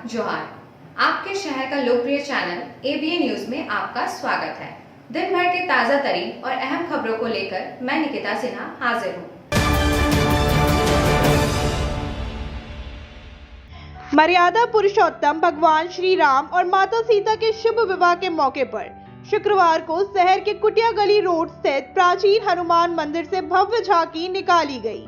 जोहार। आपके शहर का लोकप्रिय चैनल एबीएन न्यूज में आपका स्वागत है। दिन भर के ताजा तरीन और अहम खबरों को लेकर मैं निकिता सिन्हा हाजिर हूँ। मर्यादा पुरुषोत्तम भगवान श्री राम और माता सीता के शुभ विवाह के मौके पर शुक्रवार को शहर के कुटिया गली रोड स्थित प्राचीन हनुमान मंदिर से भव्य झांकी निकाली गई।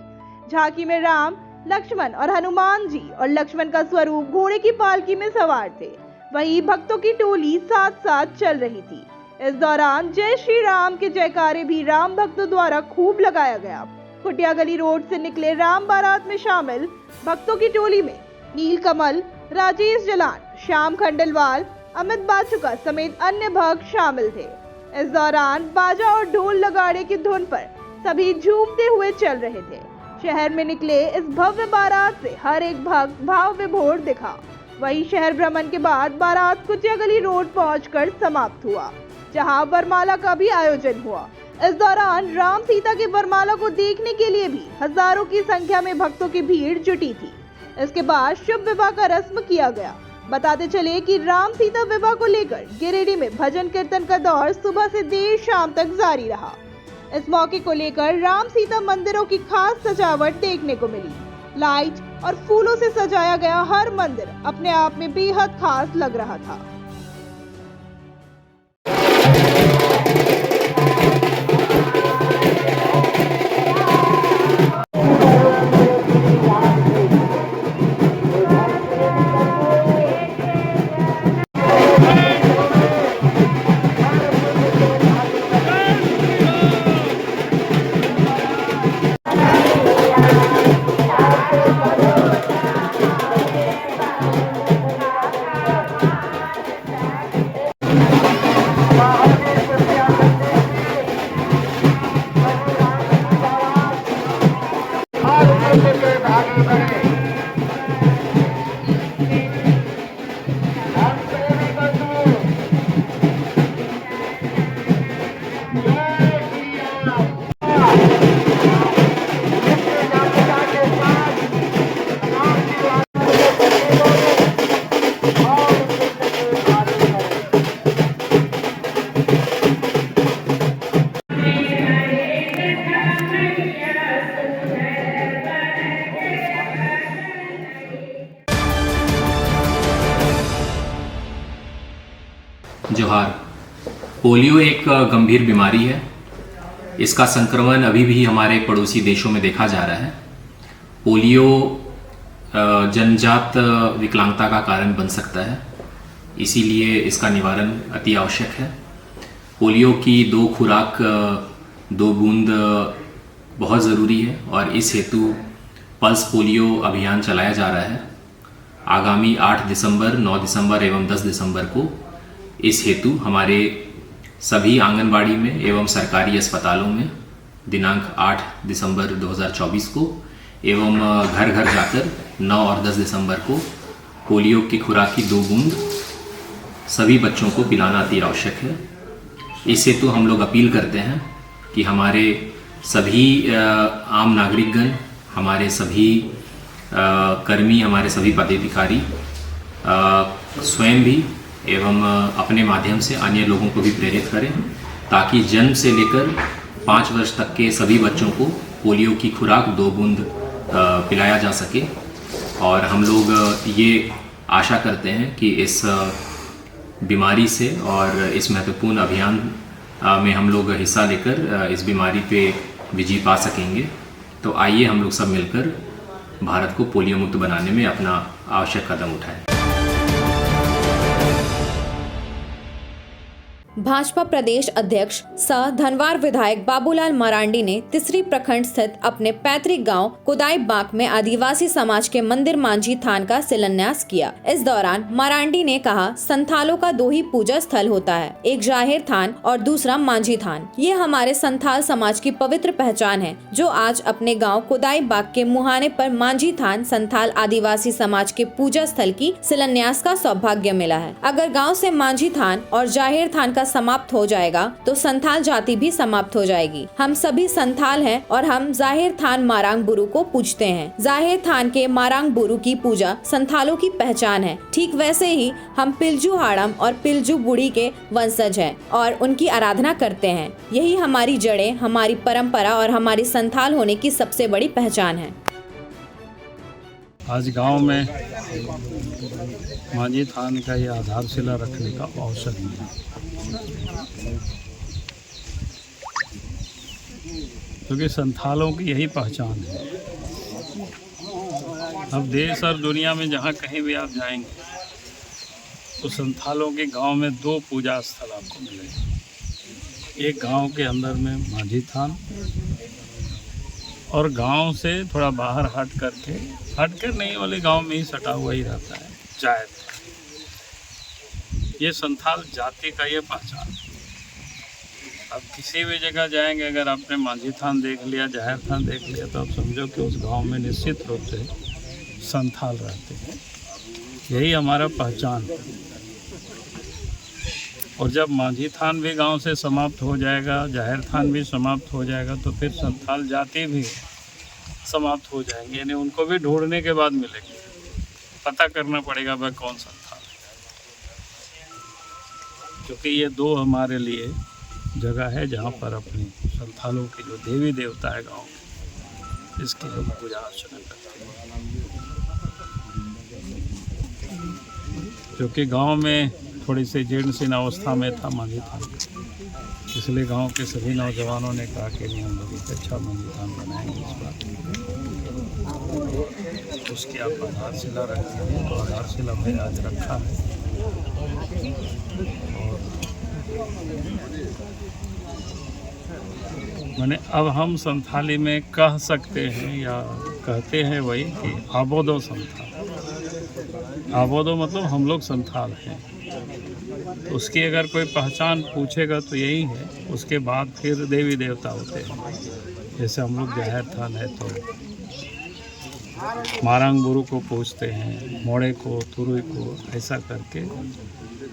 झांकी में राम, लक्ष्मण और हनुमान जी और लक्ष्मण का स्वरूप घोड़े की पालकी में सवार थे। वहीं भक्तों की टोली साथ साथ चल रही थी। इस दौरान जय श्री राम के जयकारे भी राम भक्तों द्वारा खूब लगाया गया। कुटिया गली रोड से निकले राम बारात में शामिल भक्तों की टोली में नीलकमल, राजेश जलान, श्याम खंडेलवाल, अमित बाचुका समेत अन्य भक्त शामिल थे। इस दौरान बाजा और ढोल नगाड़े की धुन पर सभी झूमते हुए चल रहे थे। शहर में निकले इस भव्य बारात से हर एक भक्त भाव विभोर दिखा। वहीं शहर भ्रमण के बाद बारात कुटिया गली रोड पहुंचकर समाप्त हुआ, जहां वरमाला का भी आयोजन हुआ। इस दौरान राम सीता की वरमाला को देखने के लिए भी हजारों की संख्या में भक्तों की भीड़ जुटी थी। इसके बाद शुभ विवाह का रस्म किया गया। बताते चले कि राम सीता विवाह को लेकर गिरिडीह में भजन कीर्तन का दौर सुबह से देर शाम तक जारी रहा। इस मौके को लेकर राम सीता मंदिरों की खास सजावट देखने को मिली। लाइट और फूलों से सजाया गया हर मंदिर अपने आप में बेहद खास लग रहा था। जोहार। पोलियो एक गंभीर बीमारी है। इसका संक्रमण अभी भी हमारे पड़ोसी देशों में देखा जा रहा है। पोलियो जन्मजात विकलांगता का कारण बन सकता है, इसीलिए इसका निवारण अति आवश्यक है। पोलियो की 2 खुराक 2 बूंद बहुत ज़रूरी है और इस हेतु पल्स पोलियो अभियान चलाया जा रहा है। आगामी 8 दिसंबर, 9 दिसंबर एवं 10 दिसंबर को इस हेतु हमारे सभी आंगनबाड़ी में एवं सरकारी अस्पतालों में दिनांक 8 दिसंबर 2024 को एवं घर घर जाकर 9 और 10 दिसंबर को पोलियो की खुराक की 2 बूंद सभी बच्चों को पिलाना अति आवश्यक है। इस हेतु हम लोग अपील करते हैं कि हमारे सभी आम नागरिकगण, हमारे सभी कर्मी, हमारे सभी पदाधिकारी स्वयं भी एवं अपने माध्यम से अन्य लोगों को भी प्रेरित करें, ताकि जन्म से लेकर 5 वर्ष तक के सभी बच्चों को पोलियो की खुराक 2 बूंद पिलाया जा सके। और हम लोग ये आशा करते हैं कि इस बीमारी से और इस महत्वपूर्ण अभियान में हम लोग हिस्सा लेकर इस बीमारी पे विजय पा सकेंगे। तो आइए हम लोग सब मिलकर भारत को पोलियो मुक्त बनाने में अपना आवश्यक कदम उठाएं। भाजपा प्रदेश अध्यक्ष सह धनवार विधायक बाबूलाल मरांडी ने तिसरी प्रखंड स्थित अपने पैतृक गांव कुदाई बाग में आदिवासी समाज के मंदिर मांझी थान का शिलान्यास किया। इस दौरान मरांडी ने कहा, संथालों का 2 ही पूजा स्थल होता है, एक जाहिर थान और दूसरा मांझी थान। ये हमारे संथाल समाज की पवित्र पहचान है, जो आज अपने गाँव कुदाई बाग के मुहाने पर मांझी थान संथाल आदिवासी समाज के पूजा स्थल की शिलान्यास का सौभाग्य मिला है। अगर गाँव से मांझी थान और जाहिर थान का समाप्त हो जाएगा तो संथाल जाति भी समाप्त हो जाएगी। हम सभी संथाल हैं और हम जाहिर थान मारांग बुरु को पूजते हैं। जाहिर थान के मारांग बुरु की पूजा संथालों की पहचान है। ठीक वैसे ही हम पिलजू हाड़म और पिलजू बूढ़ी के वंशज हैं और उनकी आराधना करते हैं। यही हमारी जड़ें, हमारी परंपरा और हमारी संथाल होने की सबसे बड़ी पहचान है। आज गांव में मांझी थान का ये आधारशिला रखने का अवसर मिला, क्योंकि संथालों की यही पहचान है। अब देश और दुनिया में जहाँ कहीं भी आप जाएंगे तो संथालों के गांव में 2 पूजा स्थल आपको मिलेंगे। एक गांव के अंदर में मांझी थान और गांव से थोड़ा बाहर हटकर नहीं वाले गांव में ही सटा हुआ ही रहता है जाहिर थान। ये संथाल जाति का ये पहचान। अब किसी भी जगह जाएंगे, अगर आपने मांझी थान देख लिया, जाहिर थान देख लिया, तो आप समझो कि उस गांव में निश्चित रूप से संथाल रहते हैं। यही हमारा पहचान है। और जब मांझी थान भी गांव से समाप्त हो जाएगा, जाहिर थान भी समाप्त हो जाएगा, तो फिर संथाल जाति भी समाप्त हो जाएंगे। यानी उनको भी ढूंढने के बाद मिलेंगे, पता करना पड़ेगा वह कौन संथाल है। क्योंकि ये 2 हमारे लिए जगह है जहाँ पर अपनी संथालों की जो देवी देवता है गाँव में, इसकी हम पूजा अर्चना करते हैं। क्योंकि गांव में थोड़ी सी जीर्ण अवस्था में था मांझी थान, इसलिए गांव के सभी नौजवानों ने कहा कि नहीं, हम लोग एक अच्छा मांझी थान बनाएंगे इस बार। उसकी आप आधारशिला रखते हैं, तो आधारशिला में आज रखा है। और मैंने अब हम संथाली में कह सकते हैं या कहते हैं वही कि आबोदो संथाल। आबोदो मतलब हम लोग संथाल हैं। उसकी अगर कोई पहचान पूछेगा तो यही है। उसके बाद फिर देवी देवता होते हैं। जैसे हम लोग जाहिर थान है तो मारांग बुरु को पूछते हैं, मोड़े को, तुरुई को, ऐसा करके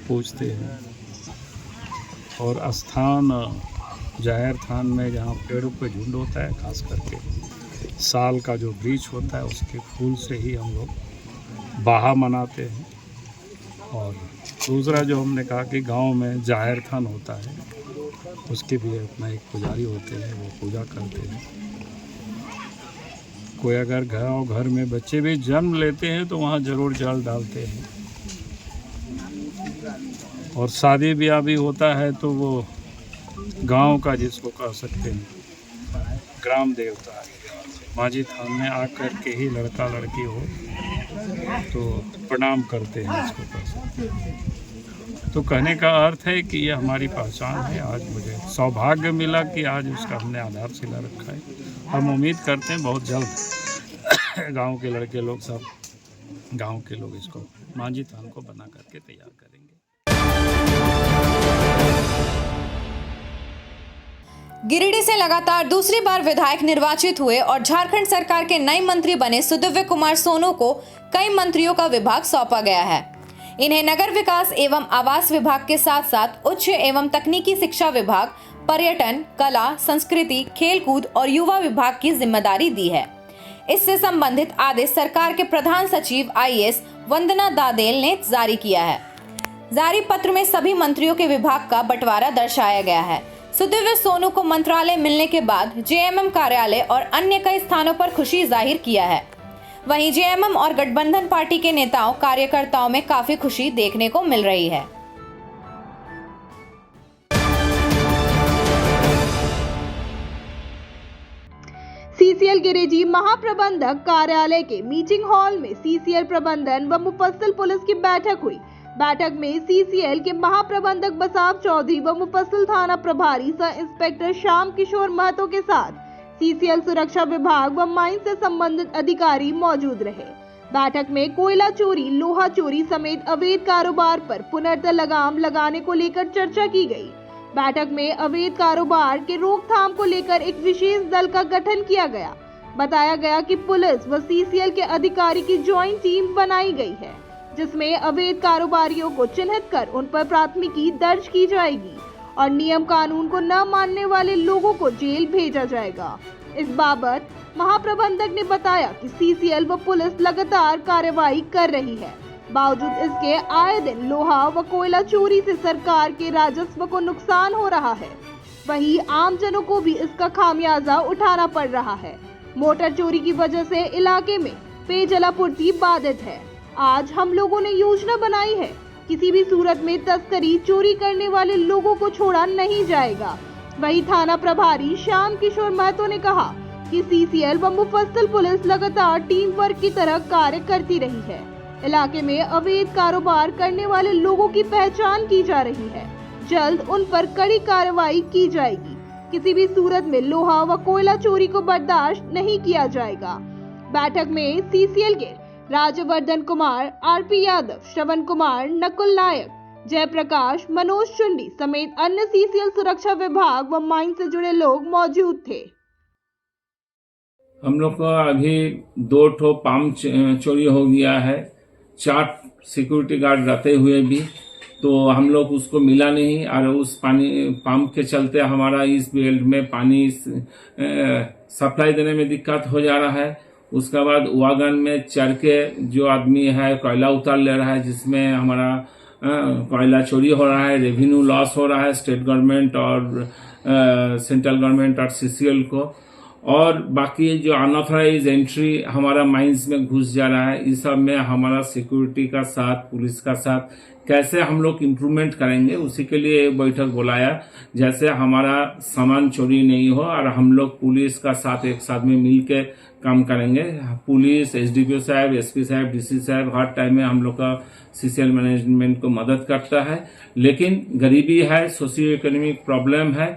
पूछते हैं। और स्थान जाहिर थान में जहाँ पेड़ों पे झुंड होता है, खास करके साल का जो वृक्ष होता है, उसके फूल से ही हम लोग बाहा मनाते हैं। और दूसरा जो हमने कहा कि गांव में जाहिर थान होता है, उसके भी अपना एक पुजारी होते हैं, वो पूजा करते हैं। कोई अगर घर में बच्चे भी जन्म लेते हैं तो वहाँ ज़रूर जल डालते हैं। और शादी ब्याह भी होता है तो वो गांव का, जिसको कह सकते हैं ग्राम देवता, मांझी थान में आकर के ही लड़का लड़की हो तो प्रणाम करते हैं, इसको कह सकते हैं। तो कहने का अर्थ है कि ये हमारी पहचान है। आज मुझे सौभाग्य मिला कि आज उसका हमने आधारशिला रखा है। हम उम्मीद करते हैं बहुत जल्द गांव के लड़के लोग, सब गांव के लोग इसको मांझी थान को बना करके तैयार करेंगे। गिरिडीह से लगातार दूसरी बार विधायक निर्वाचित हुए और झारखंड सरकार के नए मंत्री बने सुदिव्य कुमार सोनू को कई मंत्रियों का विभाग सौंपा गया है। इन्हें नगर विकास एवं आवास विभाग के साथ साथ उच्च एवं तकनीकी शिक्षा विभाग, पर्यटन, कला, संस्कृति, खेलकूद और युवा विभाग की जिम्मेदारी दी है। इससे संबंधित आदेश सरकार के प्रधान सचिव IAS वंदना दादेल ने जारी किया है। जारी पत्र में सभी मंत्रियों के विभाग का बंटवारा दर्शाया गया है। सुदिव्य सोनू को मंत्रालय मिलने के बाद JMM कार्यालय और अन्य कई स्थानों पर खुशी जाहिर किया है। वहीं JMM और गठबंधन पार्टी के नेताओं कार्यकर्ताओं में काफी खुशी देखने को मिल रही है। CCL गिरिडीह महाप्रबंधक कार्यालय के मीटिंग हॉल में CCL प्रबंधन व मुफस्सिल पुलिस की बैठक हुई। बैठक में CCL के महाप्रबंधक बसाव चौधरी व मुफस्सिल थाना प्रभारी सह इंस्पेक्टर श्याम किशोर महतो के साथ CCL सुरक्षा विभाग व माइन से संबंधित अधिकारी मौजूद रहे। बैठक में कोयला चोरी, लोहा चोरी समेत अवैध कारोबार पर पुनर्तः लगाम लगाने को लेकर चर्चा की गई। बैठक में अवैध कारोबार के रोकथाम को लेकर एक विशेष दल का गठन किया गया। बताया गया कि पुलिस व CCL के अधिकारी की ज्वाइंट टीम बनाई गई है, जिसमें अवैध कारोबारियों को चिन्हित कर उन पर प्राथमिकी दर्ज की जाएगी और नियम कानून को न मानने वाले लोगों को जेल भेजा जाएगा। इस बाबत महाप्रबंधक ने बताया कि सीसीएल व पुलिस लगातार कार्रवाई कर रही है। बावजूद इसके आए दिन लोहा व कोयला चोरी से सरकार के राजस्व को नुकसान हो रहा है। वहीं आमजनों को भी इसका खामियाजा उठाना पड़ रहा है। मोटर चोरी की वजह से इलाके में पेयजलापूर्ति बाधित है। आज हम लोगों ने योजना बनाई है, किसी भी सूरत में तस्करी चोरी करने वाले लोगों को छोड़ा नहीं जाएगा। वहीं थाना प्रभारी श्याम किशोर महतो ने कहा कि सीसीएल व मुफस्सिल पुलिस लगातार टीम वर्क की तरह कार्य करती रही है। इलाके में अवैध कारोबार करने वाले लोगों की पहचान की जा रही है। जल्द उन पर कड़ी कार्रवाई की जाएगी। किसी भी सूरत में लोहा व कोयला चोरी को बर्दाश्त नहीं किया जाएगा। बैठक में सीसीएल के राजवर्धन कुमार, आरपी यादव, श्रवण कुमार, नकुल नायक, जयप्रकाश, मनोज चुंडी समेत अन्य सीसीएल सुरक्षा विभाग व माइन से जुड़े लोग मौजूद थे। हम लोग को अभी 2 ठो पंप चोरी हो गया है। 4 सिक्योरिटी गार्ड रहते हुए भी तो हम लोग उसको मिला नहीं और उस पानी पंप के चलते हमारा इस बेल्ट में पानी सप्लाई देने में दिक्कत हो जा रहा है। उसके बाद वागन में चढ़ के जो आदमी है कोयला उतार ले रहा है, जिसमें हमारा कोयला चोरी हो रहा है, रेवेन्यू लॉस हो रहा है स्टेट गवर्नमेंट और सेंट्रल गवर्नमेंट और सीसीएल को। और बाकी जो अनऑथराइज एंट्री हमारा माइंस में घुस जा रहा है, इस सब में हमारा सिक्योरिटी का साथ, पुलिस का साथ कैसे हम लोग इम्प्रूवमेंट करेंगे, उसी के लिए बैठक बुलाया। जैसे हमारा सामान चोरी नहीं हो और हम लोग पुलिस का साथ एक साथ में मिल के काम करेंगे। पुलिस, एसडीपीओ साहब, एसपी साहब, डीसी साहब हर टाइम में हम लोग का सीसीएल मैनेजमेंट को मदद करता है। लेकिन गरीबी है, सोशियो इकोनॉमिक प्रॉब्लम है,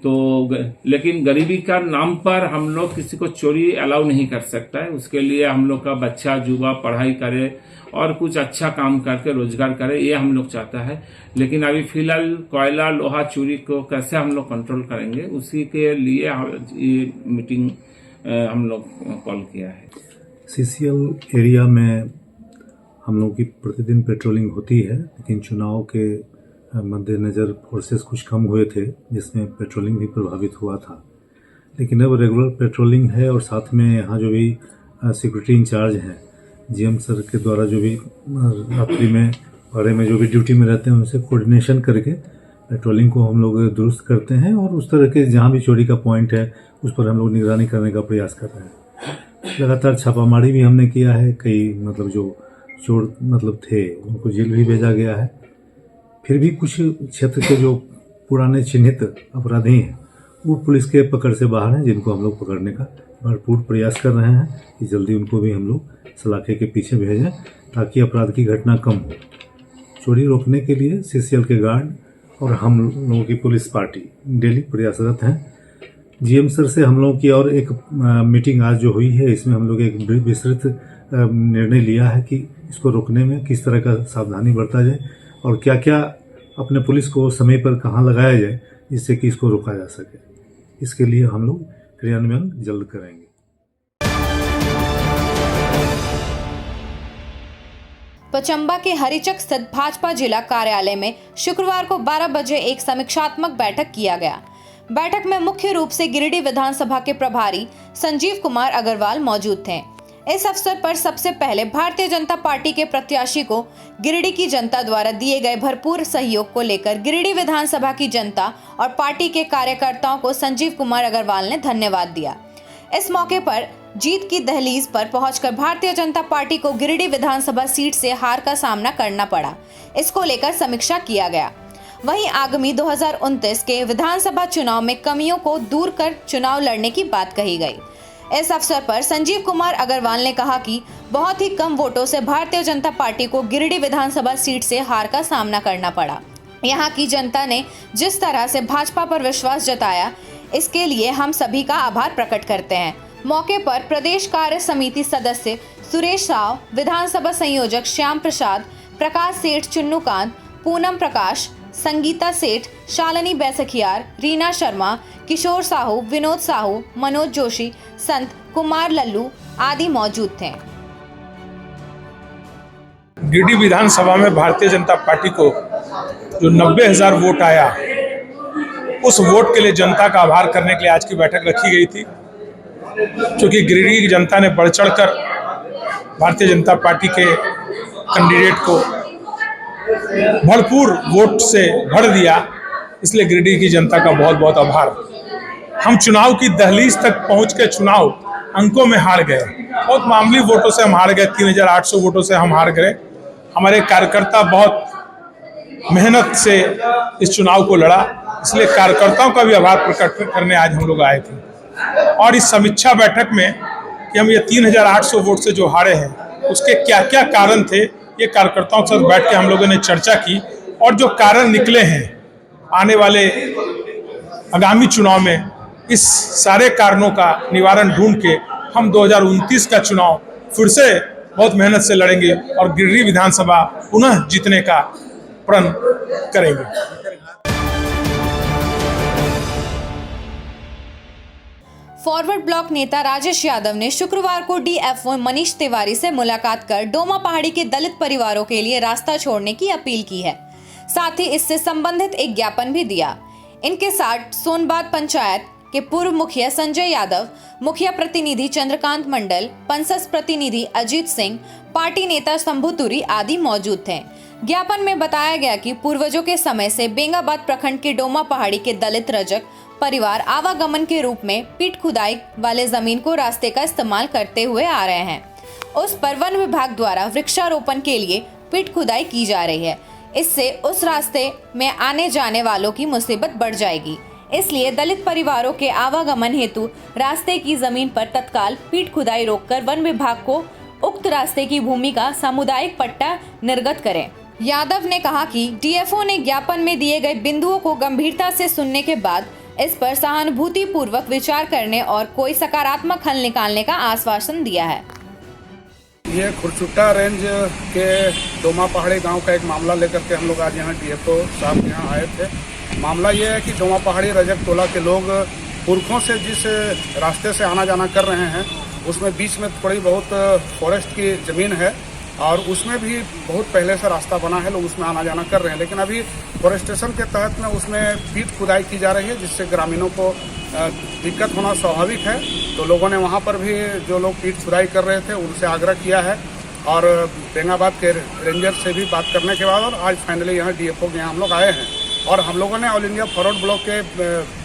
तो लेकिन गरीबी का नाम पर हम लोग किसी को चोरी अलाउ नहीं कर सकता है। उसके लिए हम लोग का बच्चा युवा पढ़ाई करे और कुछ अच्छा काम करके रोजगार करे, ये हम लोग चाहता है। लेकिन अभी फिलहाल कोयला लोहा चोरी को कैसे हम लोग कंट्रोल करेंगे, उसी के लिए ये मीटिंग हम लोग कॉल किया है। सीसीएल एरिया में हम लोग की प्रतिदिन पेट्रोलिंग होती है, लेकिन चुनाव के मद्देनज़र फोर्सेस कुछ कम हुए थे, जिसमें पेट्रोलिंग भी प्रभावित हुआ था। लेकिन अब रेगुलर पेट्रोलिंग है और साथ में यहाँ जो भी सिक्योरिटी इंचार्ज हैं, जीएम सर के द्वारा जो भी रात्रि में बारे में जो भी ड्यूटी में रहते हैं, उनसे कोऑर्डिनेशन करके पेट्रोलिंग को हम लोग दुरुस्त करते हैं और उस तरह के जहाँ भी चोरी का पॉइंट है उस पर हम लोग निगरानी करने का प्रयास कर रहे हैं। लगातार छापामारी भी हमने किया है। कई जो चोर थे उनको जेल भी भेजा गया है। फिर भी कुछ क्षेत्र के जो पुराने चिन्हित अपराधी हैं वो पुलिस के पकड़ से बाहर हैं, जिनको हम लोग पकड़ने का भरपूर प्रयास कर रहे हैं कि जल्दी उनको भी हम लोग सलाखे के पीछे भेजें ताकि अपराध की घटना कम हो। चोरी रोकने के लिए सीसीएल के गार्ड और हम लोगों की पुलिस पार्टी डेली प्रयासरत हैं। जीएम सर से हम लोगों की और एक मीटिंग आज जो हुई है, इसमें हम लोग एक विस्तृत निर्णय लिया है कि इसको रोकने में किस तरह का सावधानी बरता जाए और क्या क्या अपने पुलिस को समय पर कहाँ लगाया जाए जिससे कि इसको रोका जा सके। इसके लिए हम लोग क्रियान्वयन जल्द करेंगे। पचंबा के हरिचक स्थित भाजपा जिला कार्यालय में शुक्रवार को 12 बजे एक समीक्षात्मक बैठक किया गया। बैठक में मुख्य रूप से गिरिडीह विधानसभा के प्रभारी संजीव कुमार अग्रवाल मौजूद थे। इस अवसर पर सबसे पहले भारतीय जनता पार्टी के प्रत्याशी को गिरिडीह की जनता द्वारा दिए गए भरपूर सहयोग को लेकर गिरिडीह विधानसभा की जनता और पार्टी के कार्यकर्ताओं को संजीव कुमार अग्रवाल ने धन्यवाद दिया। इस मौके पर जीत की दहलीज पर पहुंचकर भारतीय जनता पार्टी को गिरिडीह विधानसभा सीट से हार का सामना करना पड़ा। इसको लेकर समीक्षा किया गया। वहीं आगामी 2029 के विधानसभा चुनाव में कमियों को दूर कर चुनाव लड़ने की बात कही गई। इस अवसर पर संजीव कुमार अग्रवाल ने कहा कि बहुत ही कम वोटों से भारतीय जनता पार्टी को गिरिडीह विधानसभा सीट से हार का सामना करना पड़ा। यहाँ की जनता ने जिस तरह से भाजपा पर विश्वास जताया, इसके लिए हम सभी का आभार प्रकट करते हैं। मौके पर प्रदेश कार्य समिति सदस्य सुरेश साव, विधानसभा संयोजक श्याम प्रसाद, प्रकाश सेठ, चुन्नूकांत, पूनम प्रकाश, संगीता सेठ, शालिनी बैसखियार, रीना शर्मा, किशोर साहू, विनोद साहू, मनोज जोशी, संत कुमार लल्लू आदि मौजूद थे। गिरिडीह विधानसभा में भारतीय जनता पार्टी को जो 90,000 वोट आया, उस वोट के लिए जनता का आभार करने के लिए आज की बैठक रखी गई थी। क्योंकि गिरिडीह की जनता ने बढ़ चढ़कर भारतीय जनता पार्टी के कैंडिडेट को भरपूर वोट से भर दिया, इसलिए गिरिडीह की जनता का बहुत बहुत आभार। हम चुनाव की दहलीज तक पहुंच के चुनाव अंकों में हार गए, बहुत मामूली वोटों से हम हार गए, 3,800 वोटों से हम हार गए। हमारे कार्यकर्ता बहुत मेहनत से इस चुनाव को लड़ा, इसलिए कार्यकर्ताओं का भी आभार प्रकट करने आज हम लोग आए थे। और इस समीक्षा बैठक में कि हम ये 3,800 वोट से जो हारे हैं, उसके क्या क्या कारण थे, ये कार्यकर्ताओं के साथ बैठ के हम लोगों ने चर्चा की। और जो कारण निकले हैं आने वाले आगामी चुनाव में, इस सारे कारणों का निवारण ढूंढ के हम 2029 का चुनाव फिर से बहुत मेहनत से लड़ेंगे और गिरिडीह विधानसभा पुनः जीतने का प्रण करेंगे। फॉरवर्ड ब्लॉक नेता राजेश यादव ने शुक्रवार को डीएफओ मनीष तिवारी से मुलाकात कर डोमा पहाड़ी के दलित परिवारों के लिए रास्ता छोड़ने की अपील की है। साथ ही इससे संबंधित एक ज्ञापन भी दिया। इनके साथ सोनबाद पंचायत के पूर्व मुखिया संजय यादव, मुखिया प्रतिनिधि चंद्रकांत मंडल, पंसस प्रतिनिधि अजीत सिंह, पार्टी नेता शंभू तुरी आदि मौजूद थे। ज्ञापन में बताया गया कि पूर्वजों के समय से बेंगाबाद प्रखंड के डोमा पहाड़ी के दलित रजक परिवार आवागमन के रूप में पीट खुदाई वाले जमीन को रास्ते का इस्तेमाल करते हुए आ रहे हैं। उस पर वन विभाग द्वारा वृक्षारोपण के लिए पीट खुदाई की जा रही है। इससे उस रास्ते में आने जाने वालों की मुसीबत बढ़ जाएगी। इसलिए दलित परिवारों के आवागमन हेतु रास्ते की जमीन पर तत्काल पीट खुदाई रोककर वन विभाग को उक्त रास्ते की भूमि का सामुदायिक पट्टा निर्गत करें। यादव ने कहा कि डीएफओ ने ज्ञापन में दिए गए बिंदुओं को गंभीरता से सुनने के बाद इस पर सहानुभूति पूर्वक विचार करने और कोई सकारात्मक हल निकालने का आश्वासन दिया है। ये खुरचुट्टा रेंज के डोमा पहाड़ी गांव का एक मामला लेकर के हम लोग आज यहाँ डीएफओ साहब यहाँ आए थे। मामला ये है कि डोमा पहाड़ी रजक टोला के लोग पुरखों से जिस रास्ते से आना जाना कर रहे हैं, उसमें बीच में थोड़ी बहुत फॉरेस्ट की ज़मीन है और उसमें भी बहुत पहले से रास्ता बना है, लोग उसमें आना जाना कर रहे हैं। लेकिन अभी फॉरेस्टेशन के तहत में उसमें पीट खुदाई की जा रही है, जिससे ग्रामीणों को दिक्कत होना स्वाभाविक है। तो लोगों ने वहाँ पर भी जो लोग पीट खुदाई कर रहे थे उनसे आग्रह किया है और बेंगाबाद के रेंजर से भी बात करने के बाद और आज फाइनली यहाँ डीएफओ के यहाँ हम लोग आए हैं और हम लोगों ने ऑल इंडिया फॉरवर्ड ब्लॉक के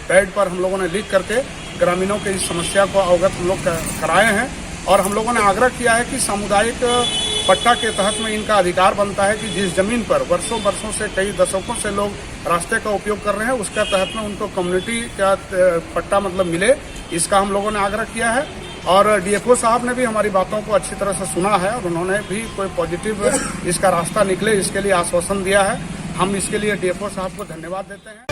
पैड पर हम लोगों ने लिख करके ग्रामीणों के इस समस्या को अवगत हम लोग कराए हैं और हम लोगों ने आग्रह किया है कि सामुदायिक पट्टा के तहत में इनका अधिकार बनता है कि जिस जमीन पर वर्षों वर्षों से कई दशकों से लोग रास्ते का उपयोग कर रहे हैं, उसका तहत में उनको कम्युनिटी का पट्टा मतलब मिले, इसका हम लोगों ने आग्रह किया है। और डीएफओ साहब ने भी हमारी बातों को अच्छी तरह से सुना है और उन्होंने भी कोई पॉजिटिव इसका रास्ता निकले इसके लिए आश्वासन दिया है। हम इसके लिए डीएफओ साहब को धन्यवाद देते हैं।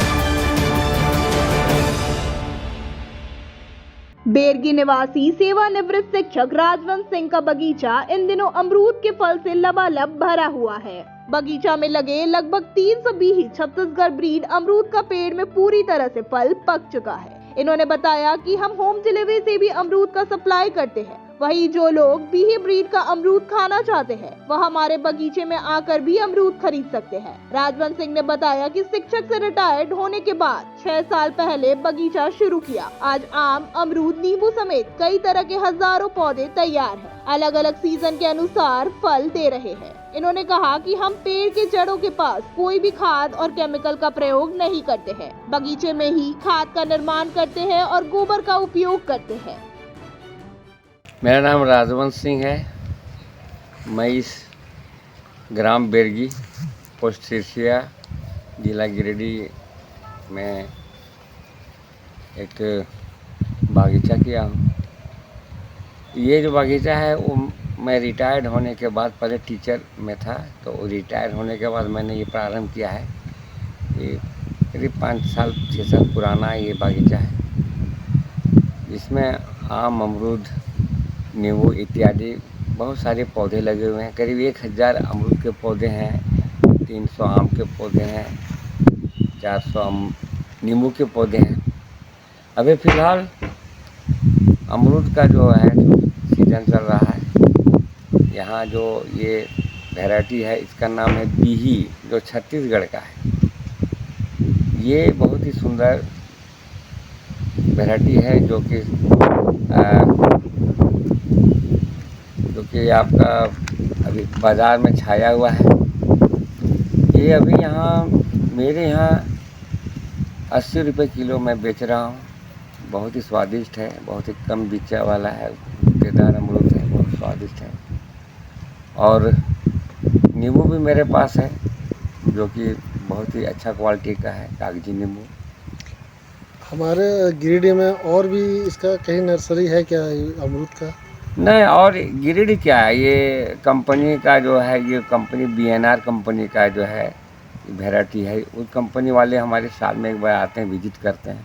बेरगी निवासी सेवानिवृत्त शिक्षक राजवंश सिंह का बगीचा इन दिनों अमरूद के फल से लबालब भरा हुआ है। बगीचा में लगे लगभग 320 छत्तीसगढ़ ब्रीड अमरूद का पेड़ में पूरी तरह से फल पक चुका है। इन्होंने बताया कि हम होम डिलीवरी से भी अमरूद का सप्लाई करते हैं। वहीं जो लोग बीही ब्रीड का अमरूद खाना चाहते हैं वह हमारे बगीचे में आकर भी अमरूद खरीद सकते हैं। राजवंश सिंह ने बताया कि शिक्षक से रिटायर्ड होने के बाद 6 साल पहले बगीचा शुरू किया। आज आम, अमरूद, नींबू समेत कई तरह के हजारों पौधे तैयार हैं। अलग अलग सीजन के अनुसार फल दे रहे हैं। इन्होंने कहा कि हम पेड़ के जड़ों के पास कोई भी खाद और केमिकल का प्रयोग नहीं करते हैं। बगीचे में ही खाद का निर्माण करते हैं और गोबर का उपयोग करते हैं। मेरा नाम राजवंश सिंह है। मैं इस ग्राम बेरगी, पोस्ट सिरसिया, जिला गिरिडीह में एक बागीचा किया हूँ। ये जो बागीचा है वो मैं रिटायर्ड होने के बाद, पहले टीचर में था तो रिटायर होने के बाद मैंने ये प्रारंभ किया है। ये करीब 5-6 साल पुराना ये बागीचा है, जिसमें आम, अमरूद, नींबू इत्यादि बहुत सारे पौधे लगे हुए हैं। करीब 1000 अमरूद के पौधे हैं, 300 आम के पौधे हैं, 400 नींबू के पौधे हैं। अभी फ़िलहाल अमरूद का जो है सीजन चल रहा है। यहाँ जो ये वैरायटी है, इसका नाम है बीही, जो छत्तीसगढ़ का है। ये बहुत ही सुंदर वैरायटी है जो कि आपका अभी बाज़ार में छाया हुआ है। ये अभी यहाँ मेरे यहाँ 80 रुपये किलो मैं बेच रहा हूँ। बहुत ही स्वादिष्ट है, बहुत ही कम बिच्चा वाला है, गूदेदार अमरूद है, बहुत स्वादिष्ट है। और नींबू भी मेरे पास है जो कि बहुत ही अच्छा क्वालिटी का है, कागजी नींबू। हमारे गिरिडीह में और भी इसका कहीं नर्सरी है क्या, अमरूद का? नहीं, और गिरिडीह क्या है, ये कंपनी का जो है, ये कंपनी BNR कंपनी का जो है वैरायटी है। उस कंपनी वाले हमारे साल में एक बार आते हैं, विजिट करते हैं।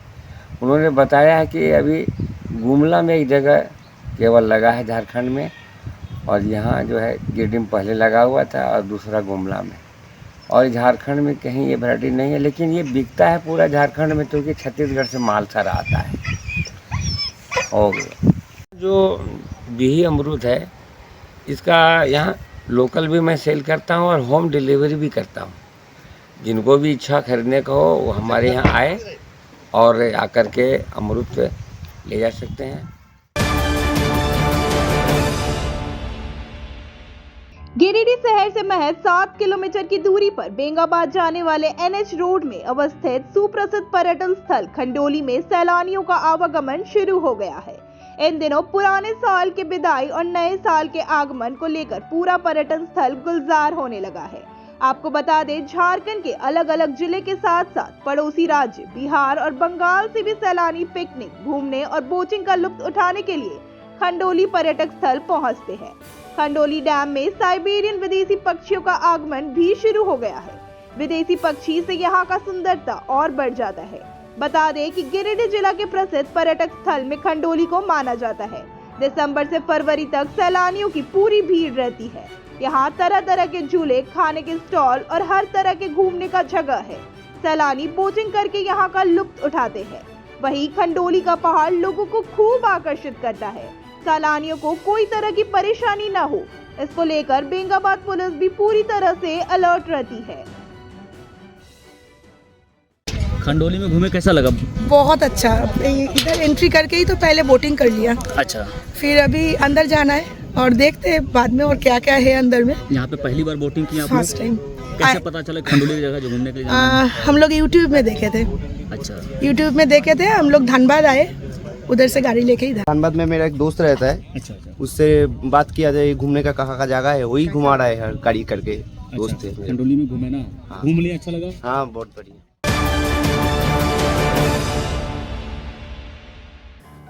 उन्होंने बताया है कि अभी गुमला में एक जगह केवल लगा है झारखंड में, और यहाँ जो है गिरिडीह में पहले लगा हुआ था और दूसरा गुमला में, और झारखंड में कहीं ये वैरायटी नहीं है। लेकिन ये बिकता है पूरा झारखंड में, क्योंकि छत्तीसगढ़ से माल सारा आता है। और जो बीही अमरूद है, इसका यहाँ लोकल भी मैं सेल करता हूँ और होम डिलीवरी भी करता हूँ। जिनको भी इच्छा खरीदने का हो वो हमारे यहाँ आए और आकर के अमरूद ले जा सकते हैं। गिरिडीह शहर से महज 7 किलोमीटर की दूरी पर बेंगाबाद जाने वाले NH रोड में अवस्थित सुप्रसिद्ध पर्यटन स्थल खंडोली में सैलानियों का आवागमन शुरू हो गया है। इन दिनों पुराने साल के विदाई और नए साल के आगमन को लेकर पूरा पर्यटन स्थल गुलजार होने लगा है। आपको बता दें, झारखंड के अलग अलग जिले के साथ साथ पड़ोसी राज्य बिहार और बंगाल से भी सैलानी पिकनिक, घूमने और बोटिंग का लुत्फ उठाने के लिए खंडोली पर्यटक स्थल पहुंचते हैं। खंडोली डैम में साइबेरियन विदेशी पक्षियों का आगमन भी शुरू हो गया है। विदेशी पक्षी से यहाँ का सुंदरता और बढ़ जाता है। बता दें कि गिरिडीह जिला के प्रसिद्ध पर्यटक स्थल में खंडोली को माना जाता है। दिसंबर से फरवरी तक सैलानियों की पूरी भीड़ रहती है। यहाँ तरह तरह के झूले, खाने के स्टॉल और हर तरह के घूमने का जगह है। सैलानी बोटिंग करके यहाँ का लुत्फ उठाते हैं। वहीं खंडोली का पहाड़ लोगों को खूब आकर्षित करता है। सैलानियों को कोई तरह की परेशानी न हो, इसको लेकर बेंगाबाद पुलिस भी पूरी तरह से अलर्ट रहती है। खंडोली में घूमे, कैसा लगा? बहुत अच्छा। इधर एंट्री करके ही तो पहले बोटिंग कर लिया। अच्छा, फिर अभी अंदर जाना है और देखते हैं बाद में और क्या क्या है अंदर में। यहाँ पे पहली बार बोटिंग की आपने? First time. कैसे पता चला खंडोली की जगह जो घूमने के लिए जाना है? हम लोग यूट्यूब में देखे थे। अच्छा, यूट्यूब में देखे थे। हम लोग धनबाद आए, उधर से गाड़ी लेके इधर। धनबाद में मेरा एक दोस्त रहता है। अच्छा अच्छा। उससे बात किया जाए घूमने का कहाँ का जगह है, वही घुमा रहा है गाड़ी करके। दोस्त है। खंडोली में घूमे ना? हाँ। घूम लिया, अच्छा लगा? हाँ, बहुत बढ़िया।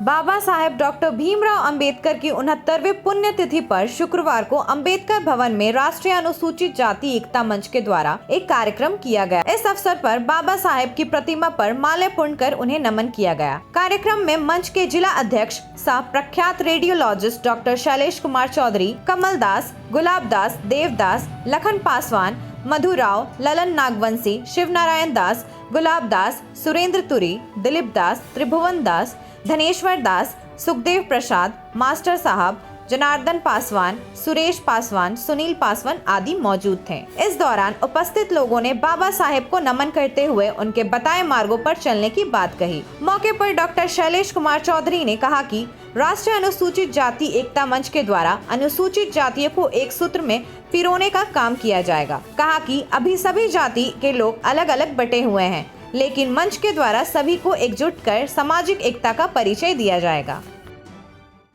बाबा साहेब डॉक्टर भीमराव अंबेडकर की 69वीं पुण्यतिथि पर शुक्रवार को अंबेडकर भवन में राष्ट्रीय अनुसूचित जाति एकता मंच के द्वारा एक कार्यक्रम किया गया। इस अवसर पर बाबा साहेब की प्रतिमा पर माल्यार्पण कर उन्हें नमन किया गया। कार्यक्रम में मंच के जिला अध्यक्ष सह प्रख्यात रेडियोलॉजिस्ट डॉक्टर शैलेश कुमार चौधरी, कमल दास, गुलाब दास, देवदास, लखन पासवान, मधु राव, ललन नागवंशी, शिव नारायण दास, गुलाब दास, सुरेंद्र तुरी, दिलीप दास, त्रिभुवन दास, धनेश्वर दास, सुखदेव प्रसाद, मास्टर साहब, जनार्दन पासवान, सुरेश पासवान, सुनील पासवान आदि मौजूद थे। इस दौरान उपस्थित लोगों ने बाबा साहेब को नमन करते हुए उनके बताए मार्गों पर चलने की बात कही। मौके पर डॉक्टर शैलेश कुमार चौधरी ने कहा कि राष्ट्रीय अनुसूचित जाति एकता मंच के द्वारा अनुसूचित जातियों को एक सूत्र में पिरोने का काम किया जाएगा। कहा कि अभी सभी जाति के लोग अलग अलग बटे हुए हैं, लेकिन मंच के द्वारा सभी को एकजुट कर सामाजिक एकता का परिचय दिया जाएगा।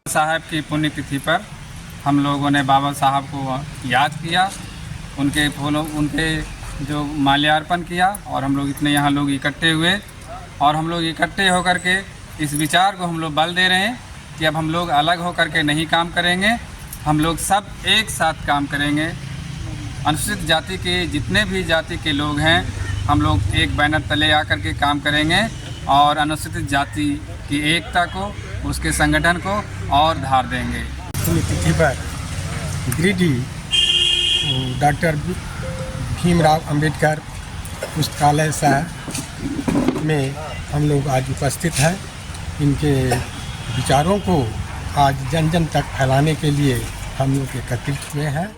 साहब की पुण्यतिथि पर हम लोगों ने बाबा साहब को याद किया, उनके जो माल्यार्पण किया, और हम लोग इतने यहाँ लोग इकट्ठे हुए और हम लोग इकट्ठे होकर के इस विचार को हम लोग बल दे रहे हैं कि अब हम लोग अलग होकर के नहीं काम करेंगे, हम लोग सब एक साथ काम करेंगे। अनुसूचित जाति के जितने भी जाति के लोग हैं, हम लोग एक बैनर तले आकर के काम करेंगे और अनुसूचित जाति की एकता को, उसके संगठन को और धार देंगे। पुण्यतिथि पर गिरिडीह डॉक्टर भीमराव अंबेडकर पुस्तकालय साहब में हम लोग आज उपस्थित हैं। इनके विचारों को आज जन जन तक फैलाने के लिए हम लोग एकत्रित हुए हैं।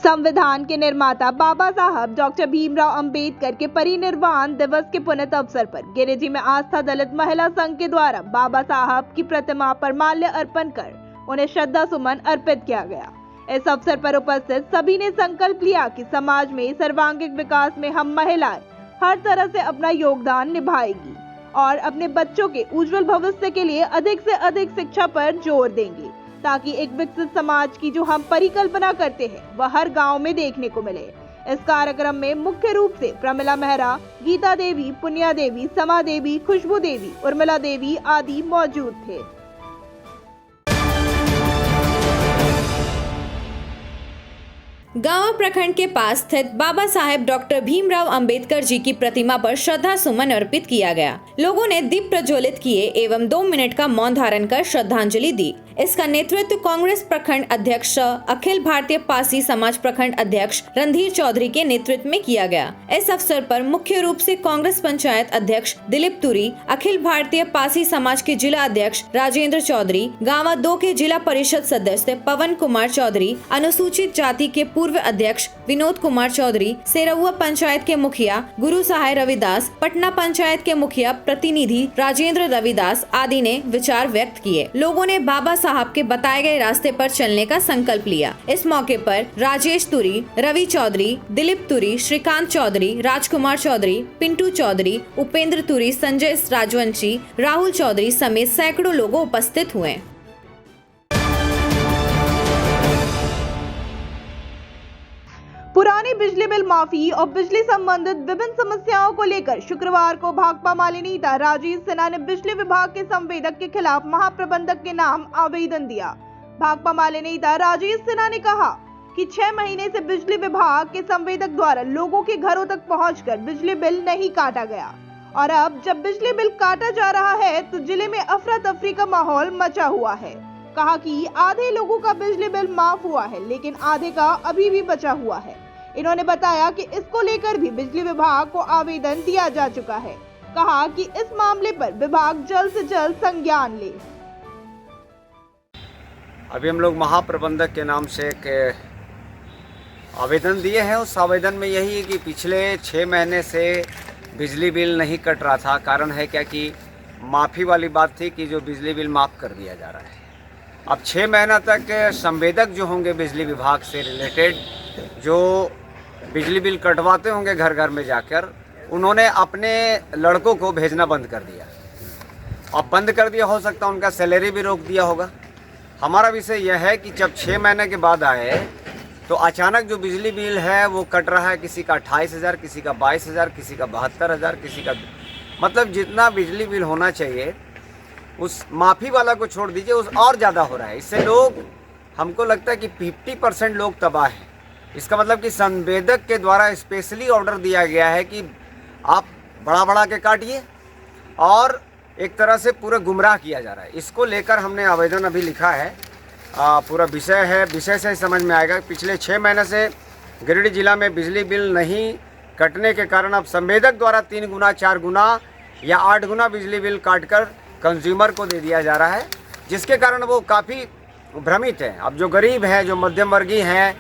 संविधान के निर्माता बाबा साहब डॉक्टर भीमराव अंबेडकर के परिनिर्वाण दिवस के पुनीत अवसर पर गिरिडीह में आस्था दलित महिला संघ के द्वारा बाबा साहब की प्रतिमा पर माल्य अर्पण कर उन्हें श्रद्धा सुमन अर्पित किया गया। इस अवसर पर उपस्थित सभी ने संकल्प लिया कि समाज में सर्वांगीण विकास में हम महिलाएं हर तरह से अपना योगदान निभाएगी और अपने बच्चों के उज्जवल भविष्य के लिए अधिक से अधिक शिक्षा पर जोर देंगी, ताकि एक विकसित समाज की जो हम परिकल्पना करते हैं वह हर गांव में देखने को मिले। इस कार्यक्रम में मुख्य रूप से प्रमिला मेहरा, गीता देवी, पुनिया देवी, समा देवी, खुशबू देवी, उर्मिला देवी आदि मौजूद थे। गांव प्रखंड के पास स्थित बाबा साहेब डॉक्टर भीमराव अंबेडकर जी की प्रतिमा पर श्रद्धा सुमन अर्पित किया गया। लोगों ने दीप प्रज्वलित किए एवं 2 मिनट का मौन धारण कर श्रद्धांजलि दी। इसका नेतृत्व कांग्रेस प्रखंड अध्यक्ष अखिल भारतीय पासी समाज प्रखंड अध्यक्ष रणधीर चौधरी के नेतृत्व में किया गया। इस अवसर पर मुख्य रूप से कांग्रेस पंचायत अध्यक्ष दिलीप तुरी, अखिल भारतीय पासी समाज के जिला अध्यक्ष राजेंद्र चौधरी, गांव 2 के जिला परिषद सदस्य पवन कुमार चौधरी, अनुसूचित जाति के पूर्व अध्यक्ष विनोद कुमार चौधरी, सेरहुआ पंचायत के मुखिया गुरु सहाय रविदास, पटना पंचायत के मुखिया प्रतिनिधि राजेंद्र रविदास आदि ने विचार व्यक्त किए। लोगों ने बाबा साहब के बताए गए रास्ते पर चलने का संकल्प लिया। इस मौके पर राजेश तुरी, रवि चौधरी, दिलीप तुरी, श्रीकांत चौधरी, राजकुमार चौधरी, पिंटू चौधरी, उपेंद्र तुरी, संजय राजवंशी, राहुल चौधरी समेत सैकड़ों लोग उपस्थित हुए। पुरानी बिजली बिल माफी और बिजली संबंधित विभिन्न समस्याओं को लेकर शुक्रवार को भाकपा माले नेता राजेश सिन्हा ने बिजली विभाग के संवेदक के खिलाफ महाप्रबंधक के नाम आवेदन दिया। भाकपा माले नेता राजेश सिन्हा ने कहा कि 6 महीने से बिजली विभाग के संवेदक द्वारा लोगों के घरों तक पहुंचकर बिजली बिल नहीं काटा गया और अब जब बिजली बिल काटा जा रहा है तो जिले में अफरा तफरी का माहौल मचा हुआ है। कहा कि आधे लोगों का बिजली बिल माफ हुआ है लेकिन आधे का अभी भी बचा हुआ है। इन्होंने बताया कि इसको लेकर भी बिजली विभाग को आवेदन दिया जा चुका है। कहा कि इस मामले पर विभाग जल्द से जल्द संज्ञान ले। अभी हम लोग महाप्रबंधक के नाम से एक आवेदन दिए हैं। उस आवेदन में यही है कि पिछले 6 महीने से बिजली बिल नहीं कट रहा था। कारण है क्या कि माफ़ी वाली बात थी कि जो बिजली बिल माफ़ कर दिया जा रहा है। अब 6 महीना तक संवेदक जो होंगे बिजली विभाग से रिलेटेड, जो बिजली बिल कटवाते होंगे घर घर में जाकर, उन्होंने अपने लड़कों को भेजना बंद कर दिया। अब बंद कर दिया, हो सकता है उनका सैलरी भी रोक दिया होगा। हमारा विषय यह है कि जब 6 महीने के बाद आए तो अचानक जो बिजली बिल है वो कट रहा है। किसी का 28,000, किसी का 22,000, किसी का 72,000, किसी का मतलब जितना बिजली बिल होना चाहिए उस माफ़ी वाला को छोड़ दीजिए, उस और ज़्यादा हो रहा है। इससे लोग, हमको लगता है कि 50% लोग तबाह हैं। इसका मतलब कि संवेदक के द्वारा स्पेशली ऑर्डर दिया गया है कि आप बड़ा के काटिए और एक तरह से पूरा गुमराह किया जा रहा है। इसको लेकर हमने आवेदन अभी लिखा है। पूरा विषय है, विषय से समझ में आएगा। पिछले 6 महीने से गिरिडीह जिला में बिजली बिल नहीं कटने के कारण अब संवेदक द्वारा 3 गुना, 4 गुना या 8 गुना बिजली बिल काटकर कंज्यूमर को दे दिया जा रहा है, जिसके कारण वो काफ़ी भ्रमित हैं। अब जो गरीब हैं, जो मध्यम वर्गीय हैं,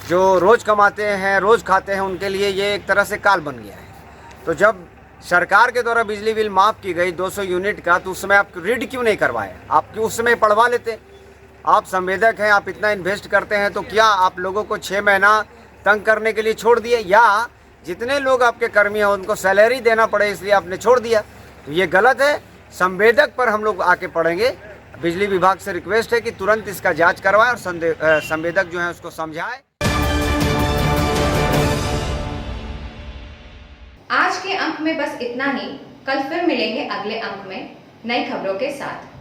जो रोज़ कमाते हैं, रोज़ खाते हैं, उनके लिए ये एक तरह से काल बन गया है। तो जब सरकार के द्वारा बिजली बिल माफ़ की गई 200 यूनिट का, तो उस समय आप रीड क्यों नहीं करवाए? आप क्यों उस समय पढ़वा लेते? आप संवेदक हैं, आप इतना इन्वेस्ट करते हैं, तो क्या आप लोगों को 6 महीना तंग करने के लिए छोड़ दिए, या जितने लोग आपके कर्मी हैं उनको सैलरी देना पड़े इसलिए आपने छोड़ दिया? तो ये गलत है। संवेदक पर हम लोग आके पढ़ेंगे। बिजली विभाग से रिक्वेस्ट है कि तुरंत इसका जांच करवाएं और संवेदक जो है उसको समझाएं। आज के अंक में बस इतना ही। कल फिर मिलेंगे अगले अंक में नई खबरों के साथ।